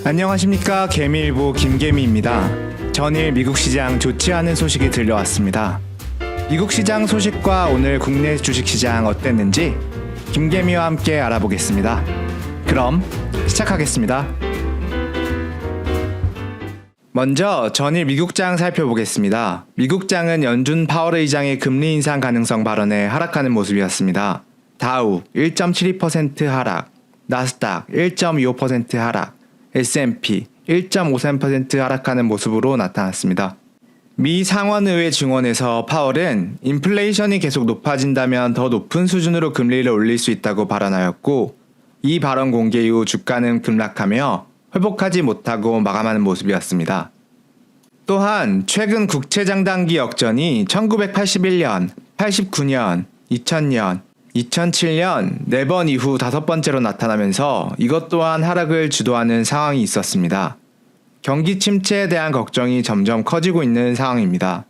안녕하십니까. 개미일보 김개미입니다. 전일 미국 시장 좋지 않은 소식이 들려왔습니다. 미국 시장 소식과 오늘 국내 주식시장 어땠는지 김개미와 함께 알아보겠습니다. 그럼 시작하겠습니다. 먼저 전일 미국장 살펴보겠습니다. 미국장은 연준 파월 의장의 금리 인상 가능성 발언에 하락하는 모습이었습니다. 다우 1.72% 하락, 나스닥 1.25% 하락, S&P 1.53% 하락하는 모습으로 나타났습니다. 미 상원의회 증언에서 파월은 인플레이션이 계속 높아진다면 더 높은 수준으로 금리를 올릴 수 있다고 발언하였고, 이 발언 공개 이후 주가는 급락하며 회복하지 못하고 마감하는 모습이었습니다. 또한 최근 국채장단기 역전이 1981년, 89년, 2000년, 2007년 4번 이후 5번째로 나타나면서 이것 또한 하락을 주도하는 상황이 있었습니다. 경기 침체에 대한 걱정이 점점 커지고 있는 상황입니다.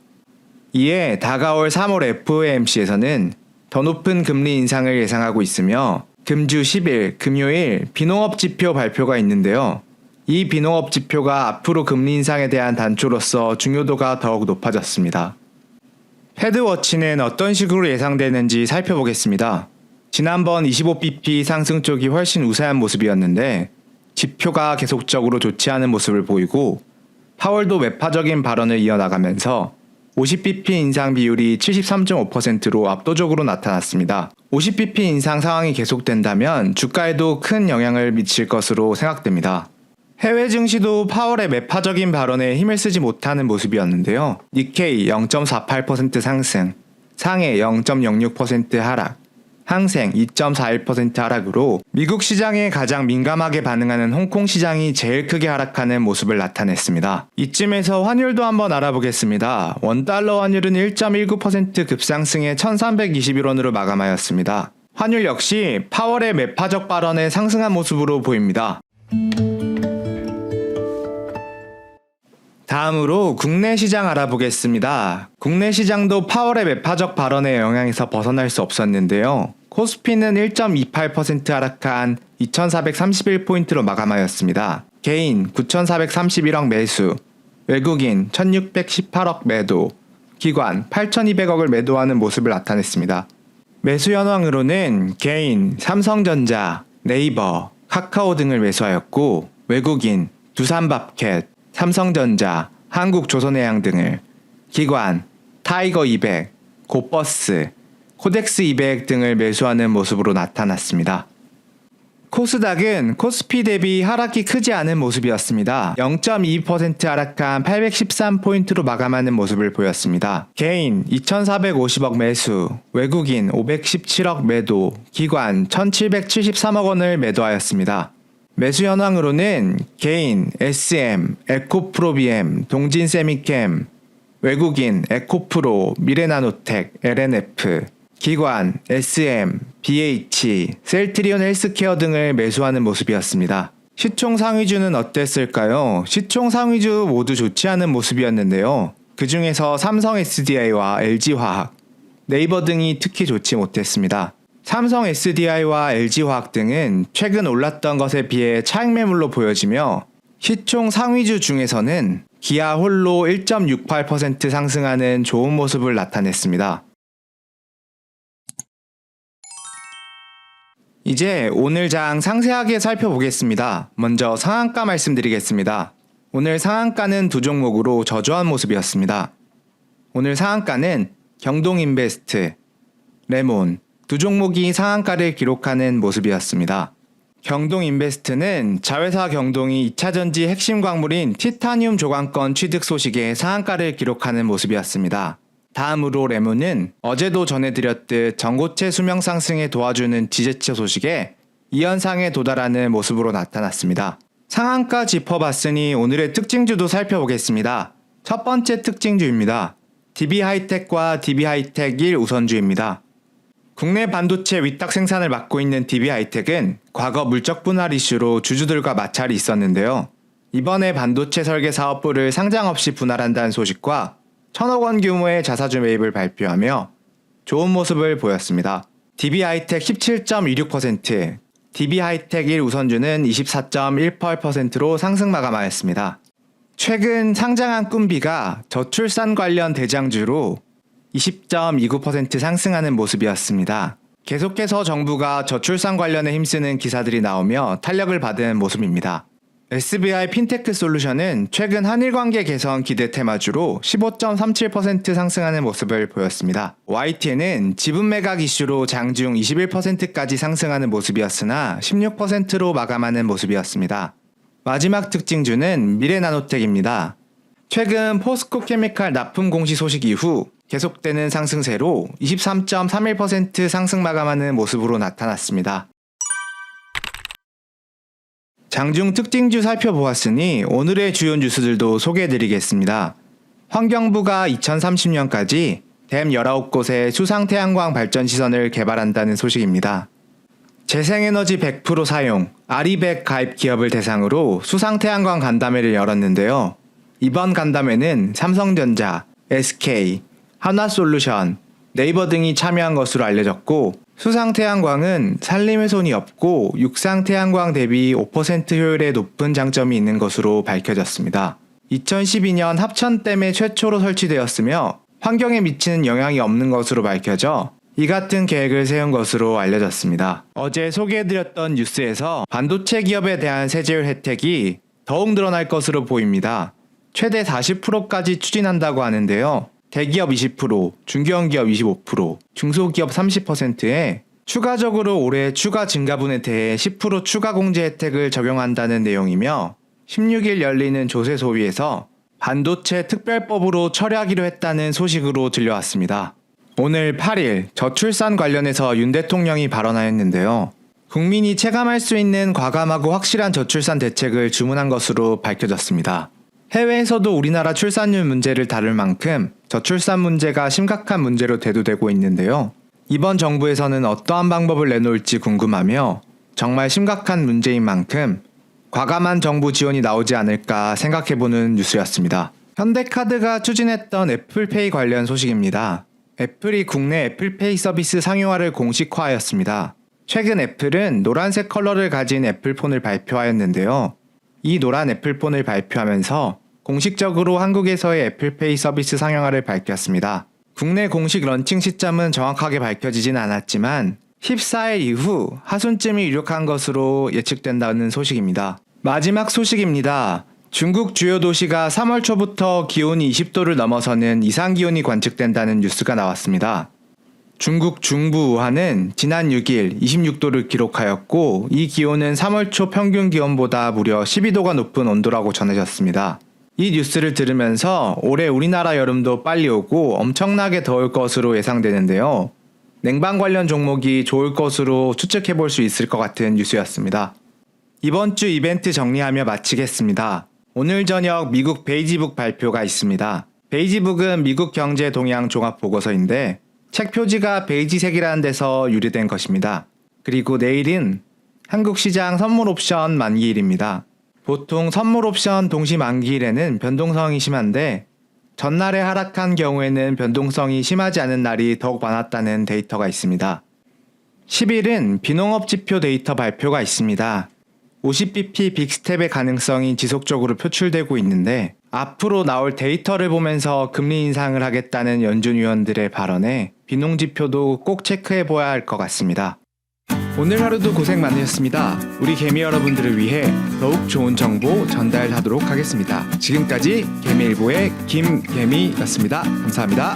이에 다가올 3월 FOMC에서는 더 높은 금리 인상을 예상하고 있으며 금주 10일 금요일 비농업 지표 발표가 있는데요. 이 비농업 지표가 앞으로 금리 인상에 대한 단초로서 중요도가 더욱 높아졌습니다. 패드워치는 어떤 식으로 예상되는지 살펴보겠습니다. 지난번 25bp 상승 쪽이 훨씬 우세한 모습이었는데 지표가 계속적으로 좋지 않은 모습을 보이고 파월도 매파적인 발언을 이어나가면서 50bp 인상 비율이 73.5%로 압도적으로 나타났습니다. 50bp 인상 상황이 계속된다면 주가에도 큰 영향을 미칠 것으로 생각됩니다. 해외 증시도 파월의 매파적인 발언에 힘을 쓰지 못하는 모습이었는데요. 니케이 0.48% 상승, 상해 0.06% 하락, 항생 2.41% 하락으로 미국 시장에 가장 민감하게 반응하는 홍콩 시장이 제일 크게 하락하는 모습을 나타냈습니다. 이쯤에서 환율도 한번 알아보겠습니다. 원달러 환율은 1.19% 급상승해 1321원으로 마감하였습니다. 환율 역시 파월의 매파적 발언에 상승한 모습으로 보입니다. 다음으로 국내 시장 알아보겠습니다. 국내 시장도 파월의 매파적 발언의 영향에서 벗어날 수 없었는데요. 코스피는 1.28% 하락한 2431포인트로 마감하였습니다. 개인 9431억 매수, 외국인 1618억 매도, 기관 8200억을 매도하는 모습을 나타냈습니다. 매수 현황으로는 개인 삼성전자, 네이버, 카카오 등을 매수하였고, 외국인 두산밥켓, 삼성전자, 한국조선해양 등을, 기관, 타이거 200, 고버스, 코덱스 200 등을 매수하는 모습으로 나타났습니다. 코스닥은 코스피 대비 하락이 크지 않은 모습이었습니다. 0.2% 하락한 813포인트로 마감하는 모습을 보였습니다. 개인 2450억 매수, 외국인 517억 매도, 기관 1773억 원을 매도하였습니다. 매수 현황으로는 개인, SM, 에코프로비엠, 동진세미캠, 외국인, 에코프로, 미래나노텍, LNF, 기관, SM, BH, 셀트리온 헬스케어 등을 매수하는 모습이었습니다. 시총 상위주는 어땠을까요? 시총 상위주 모두 좋지 않은 모습이었는데요. 그 중에서 삼성 SDI와 LG화학, 네이버 등이 특히 좋지 못했습니다. 삼성 SDI와 LG화학 등은 최근 올랐던 것에 비해 차익 매물로 보여지며 시총 상위주 중에서는 기아 홀로 1.68% 상승하는 좋은 모습을 나타냈습니다. 이제 오늘 장 상세하게 살펴보겠습니다. 먼저 상한가 말씀드리겠습니다. 오늘 상한가는 두 종목으로 저조한 모습이었습니다. 오늘 상한가는 경동인베스트, 레몬 두 종목이 상한가를 기록하는 모습이었습니다. 경동인베스트는 자회사 경동이 2차전지 핵심 광물인 티타늄 조광권 취득 소식에 상한가를 기록하는 모습이었습니다. 다음으로 레몬은 어제도 전해드렸듯 전고체 수명 상승에 도와주는 지재체 소식에 2연상에 도달하는 모습으로 나타났습니다. 상한가 짚어봤으니 오늘의 특징주도 살펴보겠습니다. 첫 번째 특징주입니다. DB하이텍과 DB하이텍 1 우선주입니다. 국내 반도체 위탁 생산을 맡고 있는 DB하이텍은 과거 물적 분할 이슈로 주주들과 마찰이 있었는데요. 이번에 반도체 설계 사업부를 상장 없이 분할한다는 소식과 1,000억 원 규모의 자사주 매입을 발표하며 좋은 모습을 보였습니다. DB하이텍 17.26%, DB 하이텍 1 우선주는 24.18%로 상승 마감하였습니다. 최근 상장한 꿈비가 저출산 관련 대장주로 20.29% 상승하는 모습이었습니다. 계속해서 정부가 저출산 관련에 힘쓰는 기사들이 나오며 탄력을 받은 모습입니다. SBI 핀테크 솔루션은 최근 한일 관계 개선 기대 테마주로 15.37% 상승하는 모습을 보였습니다. YTN은 지분 매각 이슈로 장중 21%까지 상승하는 모습이었으나 16%로 마감하는 모습이었습니다. 마지막 특징주는 미래나노텍입니다. 최근 포스코 케미칼 납품 공시 소식 이후 계속되는 상승세로 23.31% 상승 마감하는 모습으로 나타났습니다. 장중 특징주 살펴보았으니 오늘의 주요 뉴스들도 소개해드리겠습니다. 환경부가 2030년까지 댐 19곳에 수상태양광 발전시설을 개발한다는 소식입니다. 재생에너지 100% 사용, 아리백 가입 기업을 대상으로 수상태양광 간담회를 열었는데요. 이번 간담회는 삼성전자, SK, 한화솔루션, 네이버 등이 참여한 것으로 알려졌고 수상태양광은 산림훼손이 없고 육상태양광 대비 5% 효율의 높은 장점이 있는 것으로 밝혀졌습니다. 2012년 합천댐에 최초로 설치되었으며 환경에 미치는 영향이 없는 것으로 밝혀져 이 같은 계획을 세운 것으로 알려졌습니다. 어제 소개해드렸던 뉴스에서 반도체 기업에 대한 세제율 혜택이 더욱 늘어날 것으로 보입니다. 최대 40%까지 추진한다고 하는데요. 대기업 20%, 중견기업 25%, 중소기업 30%에 추가적으로 올해 추가 증가분에 대해 10% 추가 공제 혜택을 적용한다는 내용이며 16일 열리는 조세소위에서 반도체 특별법으로 처리하기로 했다는 소식으로 들려왔습니다. 오늘 8일 저출산 관련해서 윤 대통령이 발언하였는데요. 국민이 체감할 수 있는 과감하고 확실한 저출산 대책을 주문한 것으로 밝혀졌습니다. 해외에서도 우리나라 출산율 문제를 다룰 만큼 저출산 문제가 심각한 문제로 대두되고 있는데요. 이번 정부에서는 어떠한 방법을 내놓을지 궁금하며 정말 심각한 문제인 만큼 과감한 정부 지원이 나오지 않을까 생각해보는 뉴스였습니다. 현대카드가 추진했던 애플페이 관련 소식입니다. 애플이 국내 애플페이 서비스 상용화를 공식화하였습니다. 최근 애플은 노란색 컬러를 가진 애플폰을 발표하였는데요. 이 노란 애플폰을 발표하면서 공식적으로 한국에서의 애플페이 서비스 상용화를 밝혔습니다. 국내 공식 런칭 시점은 정확하게 밝혀지진 않았지만 14일 이후 하순쯤이 유력한 것으로 예측된다는 소식입니다. 마지막 소식입니다. 중국 주요 도시가 3월 초부터 기온이 20도를 넘어서는 이상기온이 관측된다는 뉴스가 나왔습니다. 중국 중부 우한은 지난 6일 26도를 기록하였고 이 기온은 3월 초 평균 기온보다 무려 12도가 높은 온도라고 전해졌습니다. 이 뉴스를 들으면서 올해 우리나라 여름도 빨리 오고 엄청나게 더울 것으로 예상되는데요. 냉방 관련 종목이 좋을 것으로 추측해볼 수 있을 것 같은 뉴스였습니다. 이번 주 이벤트 정리하며 마치겠습니다. 오늘 저녁 미국 베이지북 발표가 있습니다. 베이지북은 미국 경제 동향 종합 보고서인데 책 표지가 베이지색이라는 데서 유래된 것입니다. 그리고 내일은 한국 시장 선물 옵션 만기일입니다. 보통 선물 옵션 동시 만기일에는 변동성이 심한데 전날에 하락한 경우에는 변동성이 심하지 않은 날이 더욱 많았다는 데이터가 있습니다. 10일은 비농업 지표 데이터 발표가 있습니다. 50bp 빅스텝의 가능성이 지속적으로 표출되고 있는데 앞으로 나올 데이터를 보면서 금리 인상을 하겠다는 연준 위원들의 발언에 비농지표도 꼭 체크해봐야 할 것 같습니다. 오늘 하루도 고생 많으셨습니다. 우리 개미 여러분들을 위해 더욱 좋은 정보 전달하도록 하겠습니다. 지금까지 개미일보의 김개미였습니다. 감사합니다.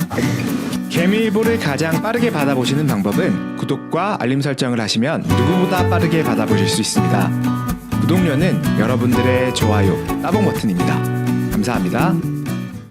개미일보를 가장 빠르게 받아보시는 방법은 구독과 알림 설정을 하시면 누구보다 빠르게 받아보실 수 있습니다. 구독료는 여러분들의 좋아요, 따봉 버튼입니다. 감사합니다.